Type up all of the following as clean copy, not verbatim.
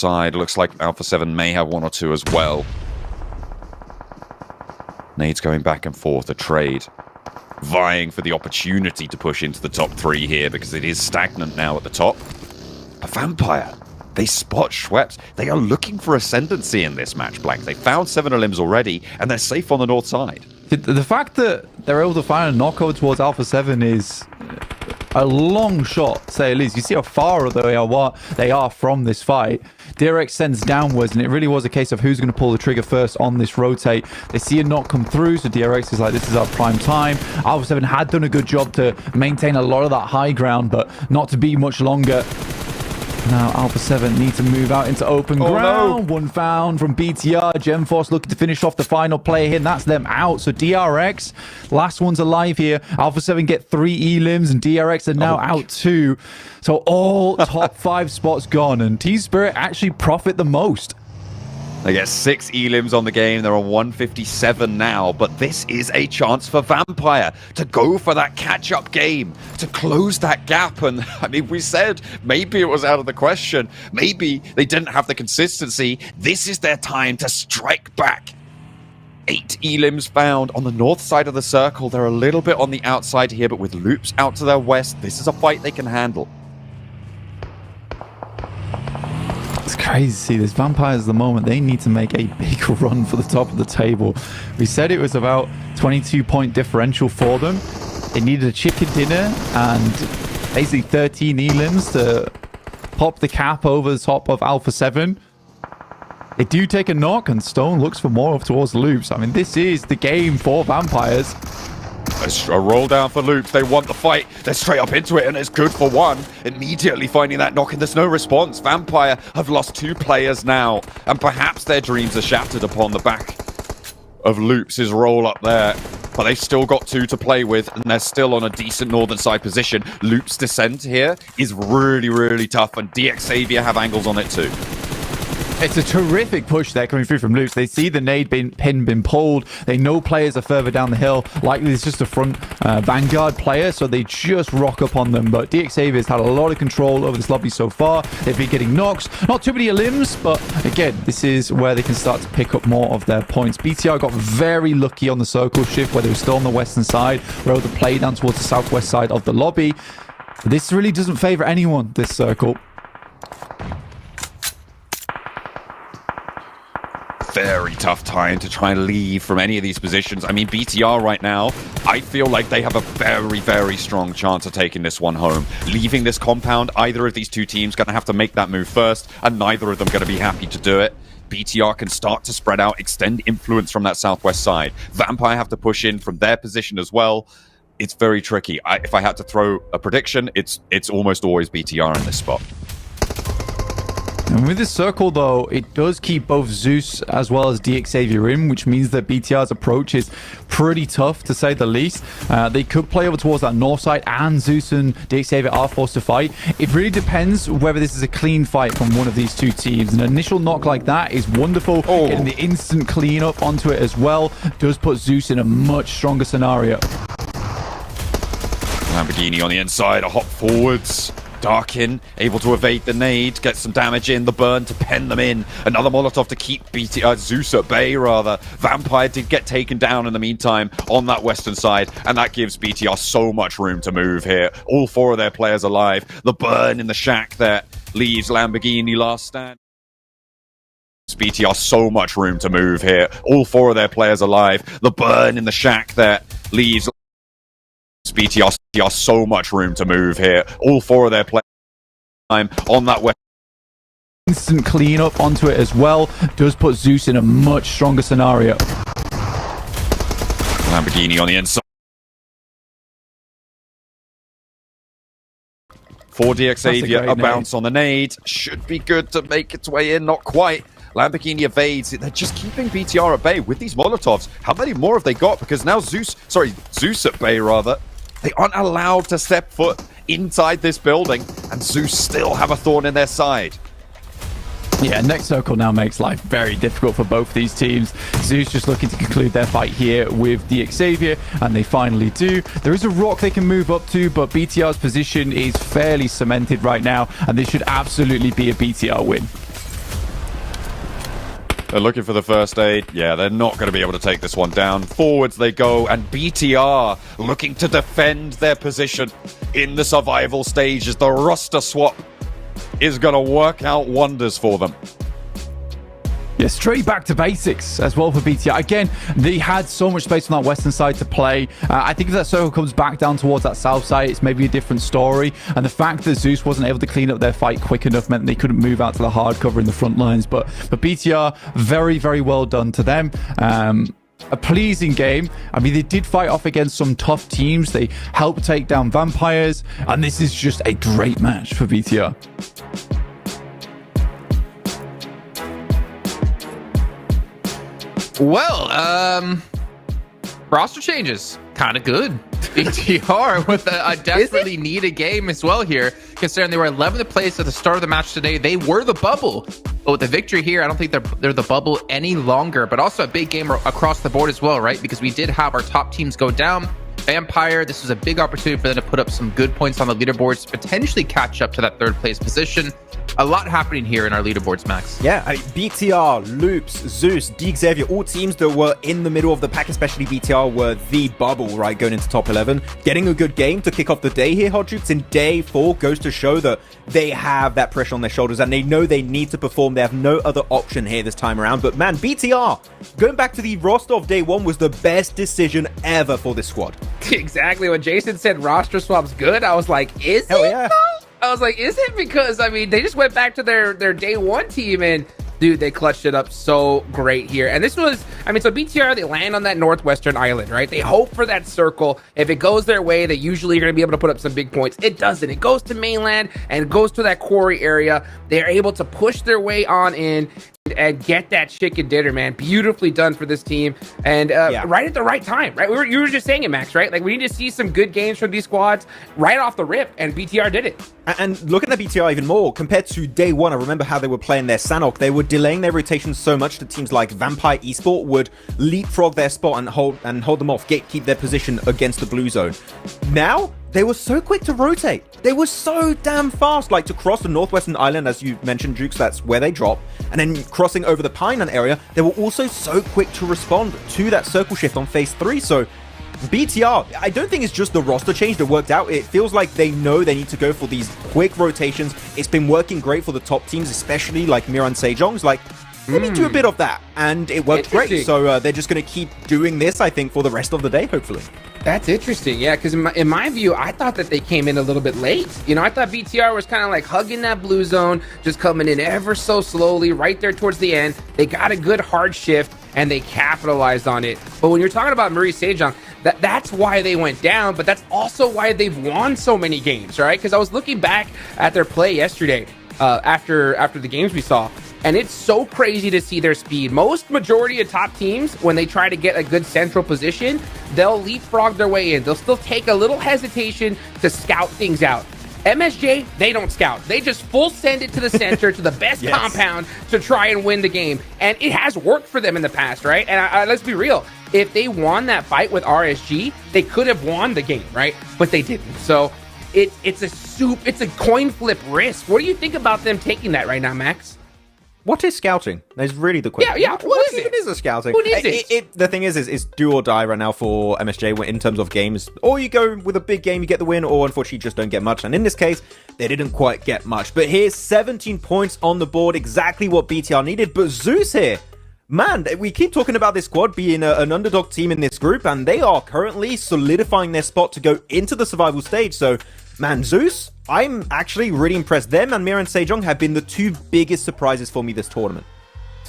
side. Looks like Alpha 7 may have one or two as well. Nades going back and forth, a trade. Vying for the opportunity to push into the top 3 here because it is stagnant now at the top. A Vampire. They spot Schweppes. They are looking for ascendancy in this match, Blank. They found 7 Elims already, and they're safe on the north side. The fact that they're able to find a knockout towards Alpha 7 is a long shot, to say at least. You see how far they are from this fight. DRX sends downwards, and it really was a case of who's going to pull the trigger first on this rotate. They see a knock come through, so DRX is like, this is our prime time. Alpha 7 had done a good job to maintain a lot of that high ground, but not to be much longer. Now Alpha 7 need to move out into open ground. No. One found from BTR. GemForce looking to finish off the final player here, and that's them out. So DRX, last one's alive here. Alpha 7 get 3 elims, and DRX are now out 2. So all top 5 spots gone, and Team Spirit actually profit the most. They get 6 elims on the game. They're on 157 now, but this is a chance for Vampire to go for that catch-up game, to close that gap. And I mean, we said maybe it was out of the question. Maybe they didn't have the consistency. This is their time to strike back. 8 elims found on the north side of the circle. They're a little bit on the outside here, but with loops out to their west, this is a fight they can handle. It's crazy to see this. Vampires at the moment, they need to make a big run for the top of the table. We said it was about 22-point differential for them. They needed a chicken dinner and basically 13 elims to pop the cap over the top of Alpha 7. They do take a knock, and Stone looks for more towards loops. I mean, this is the game for Vampires. A roll down for loops. They want the fight. They're straight up into it, and it's good for 1. Immediately finding that knock, and there's no response. Vampire have lost 2 players now, and perhaps their dreams are shattered upon the back of Loops' roll up there. But they've still got 2 to play with, and they're still on a decent northern side position. Loops' descent here is really, really tough, and DX Xavier have angles on it too. It's a terrific push there coming through from Loops. They see the nade pin been pulled. They know players are further down the hill. Likely it's just a front Vanguard player, so they just rock up on them. But DX Xavier's had a lot of control over this lobby so far. They've been getting knocks. Not too many elims, but again, this is where they can start to pick up more of their points. BTR got very lucky on the circle shift where they were still on the western side. Were able to play down towards the southwest side of the lobby. This really doesn't favor anyone, this circle. Very tough time to try and leave from any of these positions. I mean, BTR right now, I feel like they have a very, very strong chance of taking this one home. Leaving this compound, either of these 2 teams going to have to make that move first, and neither of them going to be happy to do it. BTR can start to spread out, extend influence from that southwest side. Vampire have to push in from their position as well. It's very tricky. If I had to throw a prediction, it's almost always BTR in this spot. And with this circle, though, it does keep both Zeus as well as DX Xavier in, which means that BTR's approach is pretty tough, to say the least. They could play over towards that north side, and Zeus and DX Xavier are forced to fight. It really depends whether this is a clean fight from one of these 2 teams. An initial knock like that is wonderful. Getting the instant clean up onto it as well does put Zeus in a much stronger scenario. Lamborghini on the inside, a hop forwards. Darkin able to evade the nade, get some damage in, the burn to pen them in. Another Molotov to keep Zeus at bay, rather. Vampire did get taken down in the meantime on that western side, and that gives BTR so much room to move here. All 4 of their players alive. The burn in the shack there leaves Lamborghini last stand. BTR so much room to move here. All 4 of their players alive. The burn in the shack there leaves BTR so much room to move here. All 4 of their players on that west. Instant clean up onto it as well does put Zeus in a much stronger scenario. Lamborghini on the inside. For DX Xavier, a bounce on the nade. Should be good to make its way in, not quite. Lamborghini evades. They're just keeping BTR at bay with these Molotovs. How many more have they got? Because now Zeus at bay, rather. They aren't allowed to step foot inside this building, and Zeus still have a thorn in their side. Yeah, next circle now makes life very difficult for both these teams. Zeus just looking to conclude their fight here with DX Xavier, and they finally do. There is a rock they can move up to, but BTR's position is fairly cemented right now, and this should absolutely be a BTR win. They're looking for the first aid. Yeah, they're not going to be able to take this one down. Forwards they go, and BTR looking to defend their position in the survival stage as the roster swap is going to work out wonders for them. Yeah, straight back to basics as well for BTR. Again, they had so much space on that western side to play. I think if that circle comes back down towards that south side, it's maybe a different story. And the fact that Zeus wasn't able to clean up their fight quick enough meant they couldn't move out to the hard cover in the front lines. But BTR, very, very well done to them. A pleasing game. I mean, they did fight off against some tough teams. They helped take down vampires. And this is just a great match for BTR. Well, roster changes. Kind of good. BTR with a desperately needed game as well here, considering they were 11th place at the start of the match today. They were the bubble. But with the victory here, I don't think they're the bubble any longer. But also a big game across the board as well, right? Because we did have our top teams go down. Vampire, this was a big opportunity for them to put up some good points on the leaderboards, potentially catch up to that third place position. A lot happening here in our leaderboards, Max. Yeah, I mean, BTR, Loops, Zeus, Xavier, all teams that were in the middle of the pack, especially BTR, were the bubble, right, going into top 11. Getting a good game to kick off the day here, Hot Jukes, in day 4 goes to show that they have that pressure on their shoulders and they know they need to perform. They have no other option here this time around. But man, BTR, going back to the roster of day 1 was the best decision ever for this squad. Exactly. When Jason said roster swap's good, I was like, is Hell it? yeah. Though? I was like, is it? Because, I mean, they just went back to their day 1 team and, dude, they clutched it up so great here. And this was, I mean, so BTR, they land on that northwestern island, right? They hope for that circle. If it goes their way, they usually are going to be able to put up some big points. It doesn't. It goes to mainland and it goes to that quarry area. They're able to push their way on in and get that chicken dinner, man. Beautifully done for this team. And right at the right time, right? You were just saying it, Max, right? Like, we need to see some good games from these squads right off the rip, and BTR did it. And looking at BTR even more, compared to day 1, I remember how they were playing their Sanok. They were delaying their rotations so much that teams like Vampire Esport would leapfrog their spot and hold them off, keep their position against the blue zone. Now, they were so quick to rotate. They were so damn fast, like to cross the northwestern island, as you mentioned, Jukes, that's where they drop. And then crossing over the Pineland area, they were also so quick to respond to that circle shift on phase 3. So BTR, I don't think it's just the roster change that worked out. It feels like they know they need to go for these quick rotations. It's been working great for the top teams, especially like Miran Sejong's. Like, let me do a bit of that. And it worked great. So they're just going to keep doing this, I think, for the rest of the day, hopefully. That's interesting, yeah, because in my view, I thought that they came in a little bit late. You know, I thought BTR was kind of like hugging that blue zone, just coming in ever so slowly, right there towards the end. They got a good hard shift, and they capitalized on it. But when you're talking about Maurice Sejong, that's why they went down, but that's also why they've won so many games, right? Because I was looking back at their play yesterday, after the games we saw, and it's so crazy to see their speed. Majority of top teams, when they try to get a good central position, they'll leapfrog their way in. They'll still take a little hesitation to scout things out. MSJ, they don't scout. They just full send it to the center, to the best compound to try and win the game. And it has worked for them in the past, right? And let's be real. If they won that fight with RSG, they could have won the game, right? But they didn't. So it's a coin flip risk. What do you think about them taking that right now, Max? What is scouting? That's really the question. Yeah. What even is a scouting? What is it? The thing is do or die right now for MSJ in terms of games. Or you go with a big game, you get the win, or unfortunately you just don't get much. And in this case, they didn't quite get much. But here's 17 points on the board, exactly what BTR needed. But Zeus here, man, we keep talking about this squad being an underdog team in this group, and they are currently solidifying their spot to go into the survival stage. So, man, Zeus, I'm actually really impressed. Them and Miran Sejong have been the 2 biggest surprises for me this tournament.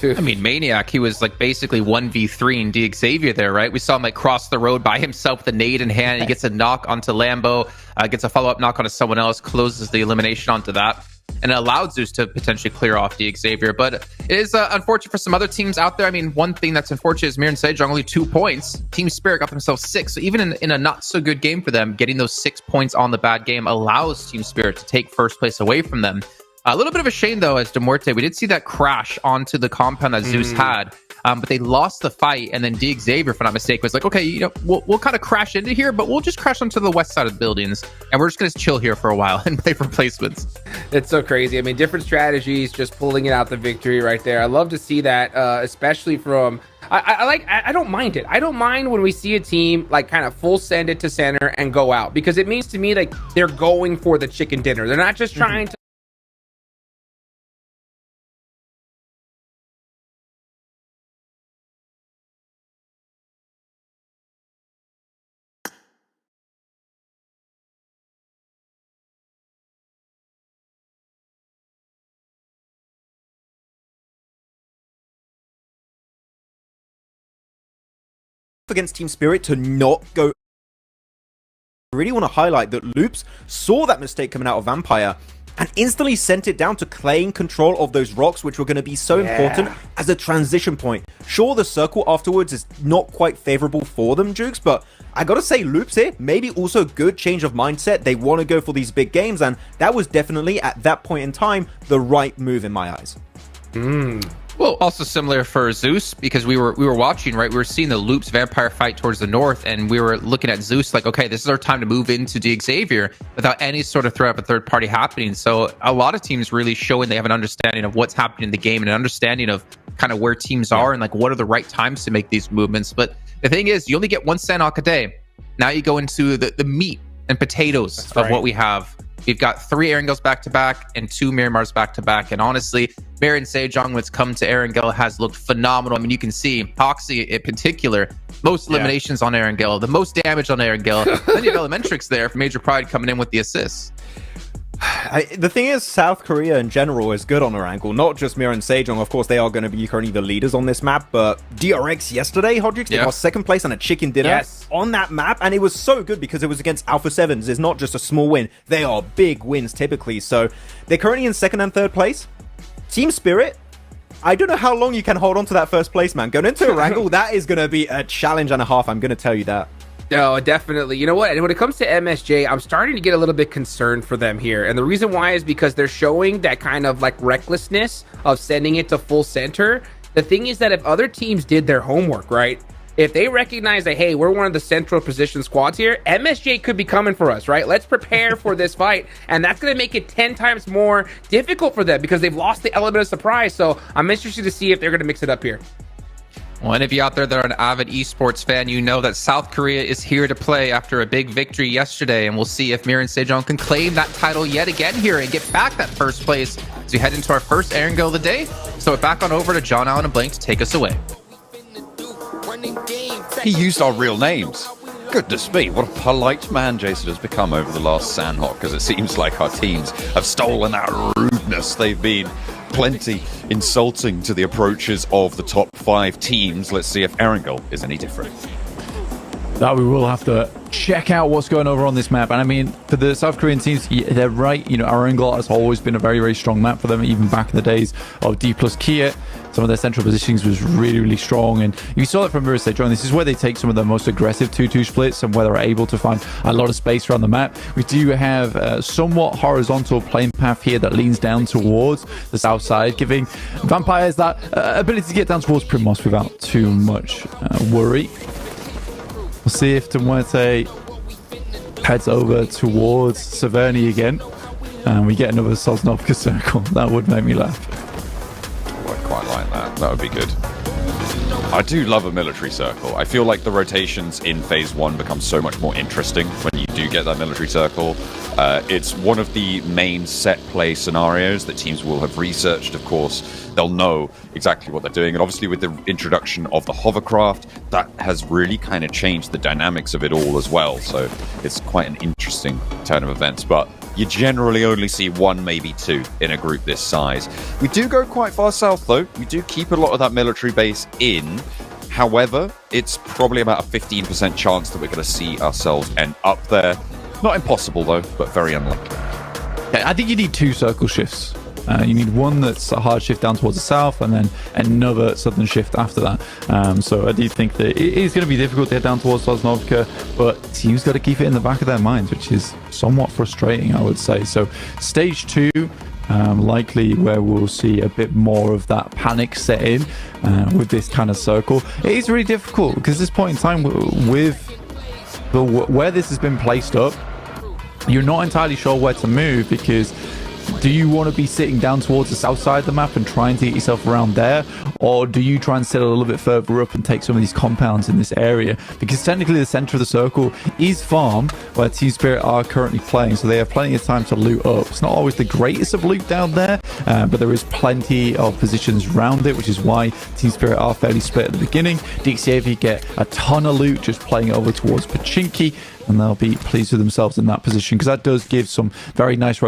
I mean, Maniac, he was like basically 1v3 in Xavier there, right? We saw him like cross the road by himself with a nade in hand. He gets a knock onto Lambo, gets a follow-up knock onto someone else, closes the elimination onto that, and it allowed Zeus to potentially clear off Xavier. But it is unfortunate for some other teams out there. I mean, one thing that's unfortunate is Miran Sejong only 2 points. Team Spirit got themselves 6. So even in a not so good game for them, getting those 6 points on the bad game allows Team Spirit to take first place away from them. A little bit of a shame, though, as Demorte. We did see that crash onto the compound that Zeus had, but they lost the fight. And then D Xavier, if I'm not mistaken, was like, okay, you know, we'll kind of crash into here, but we'll just crash onto the west side of the buildings, and we're just going to chill here for a while and play replacements. It's so crazy. I mean, different strategies, just pulling it out the victory right there. I love to see that, especially from. I don't mind it. I don't mind when we see a team like kind of full send it to center and go out, because it means to me like they're going for the chicken dinner. They're not just trying to. Against Team Spirit to not go. I really want to highlight that Loops saw that mistake coming out of Vampire and instantly sent it down to claim control of those rocks, which were going to be so important as a transition point. Sure, the circle afterwards is not quite favorable for them, Jukes, but I gotta say, Loops here, maybe also good change of mindset. They want to go for these big games, and that was definitely, at that point in time, the right move in my eyes. Well, also similar for Zeus, because we were watching, right? We were seeing the Loops Vampire fight towards the north, and we were looking at Zeus like, okay, this is our time to move into D Xavier without any sort of threat of a third party happening. So a lot of teams really showing they have an understanding of what's happening in the game and an understanding of kind of where teams are and like what are the right times to make these movements. But the thing is, you only get one Sanhok a day. Now you go into the meat and potatoes of what we have. We've got 3 Erangels back-to-back and 2 Miramars back-to-back. And honestly, Baron Sejong, when it's come to Erangel, has looked phenomenal. I mean, you can see Hoxie in particular, most eliminations on Erangel, the most damage on Erangel. Then you have Elementrix there for Major Pride coming in with the assists. The thing is, South Korea in general is good on their angle, not just Mir and Sejong. Of course, they are going to be currently the leaders on this map, but DRX yesterday, Hodrix, they got second place on a chicken dinner on that map, and it was so good because it was against Alpha 7s. It's not just a small win. They are big wins typically, so they're currently in second and third place. Team Spirit, I don't know how long you can hold on to that first place, man. Going into a wrangle, that is going to be a challenge and a half, I'm going to tell you that. No, definitely. You know what? And when it comes to MSJ, I'm starting to get a little bit concerned for them here. And the reason why is because they're showing that kind of like recklessness of sending it to full center. The thing is that if other teams did their homework, right? If they recognize that, hey, we're one of the central position squads here, MSJ could be coming for us, right? Let's prepare for this fight. And that's going to make it 10 times more difficult for them because they've lost the element of surprise. So I'm interested to see if they're going to mix it up here. Well, any of you out there that are an avid esports fan, you know that South Korea is here to play after a big victory yesterday, and we'll see if Mir and Sejong can claim that title yet again here and get back that first place as we head into our first Erangel of the day. So we're back on over to John Allen and Blank to take us away. He used our real names. Goodness me, what a polite man Jason has become over the last Sanhok, because it seems like our teams have stolen that rudeness. They've been plenty insulting to the approaches of the top 5 teams. Let's see if Erangel is any different. That we will have to check out what's going over on this map. And I mean, for the South Korean teams, they're right. You know, Erangel has always been a very, very strong map for them, even back in the days of D plus Kiet. Some of their central positionings was really, really strong. And you saw it from Mir Sejong. This is where they take some of the most aggressive 2-2 splits and where they're able to find a lot of space around the map. We do have a somewhat horizontal plane path here that leans down towards the south side, giving Vampires that ability to get down towards Primos without too much worry. We'll see if Demuerte heads over towards Severny again. And we get another Sosnovka circle. That would make me laugh. Oh, I quite like that. That would be good. I do love a military circle. I feel like the rotations in Phase 1 become so much more interesting when you do get that military circle. It's one of the main set play scenarios that teams will have researched, of course. They'll know exactly what they're doing. And obviously with the introduction of the hovercraft, that has really kind of changed the dynamics of it all as well. So it's quite an interesting turn of events. But you generally only see 1, maybe 2 in a group this size. We do go quite far south, though. We do keep a lot of that military base in. However, it's probably about a 15% chance that we're going to see ourselves end up there. Not impossible, though, but very unlikely. Yeah, I think you need 2 circle shifts. You need one that's a hard shift down towards the south and then another southern shift after that. So I do think that it is going to be difficult to head down towards Sosnovka, but teams got to keep it in the back of their minds, which is somewhat frustrating, I would say. So stage 2, likely where we'll see a bit more of that panic set in with this kind of circle. It is really difficult because this point in time with where this has been placed up, you're not entirely sure where to move, because do you want to be sitting down towards the south side of the map and trying to get yourself around there, or do you try and sit a little bit further up and take some of these compounds in this area? Because technically the center of the circle is farm, where Team Spirit are currently playing, so they have plenty of time to loot up. It's not always the greatest of loot down there, but there is plenty of positions around it, which is why Team Spirit are fairly split at the beginning. DXAV get a ton of loot just playing it over towards Pachinki, and they'll be pleased with themselves in that position, because that does give some very nice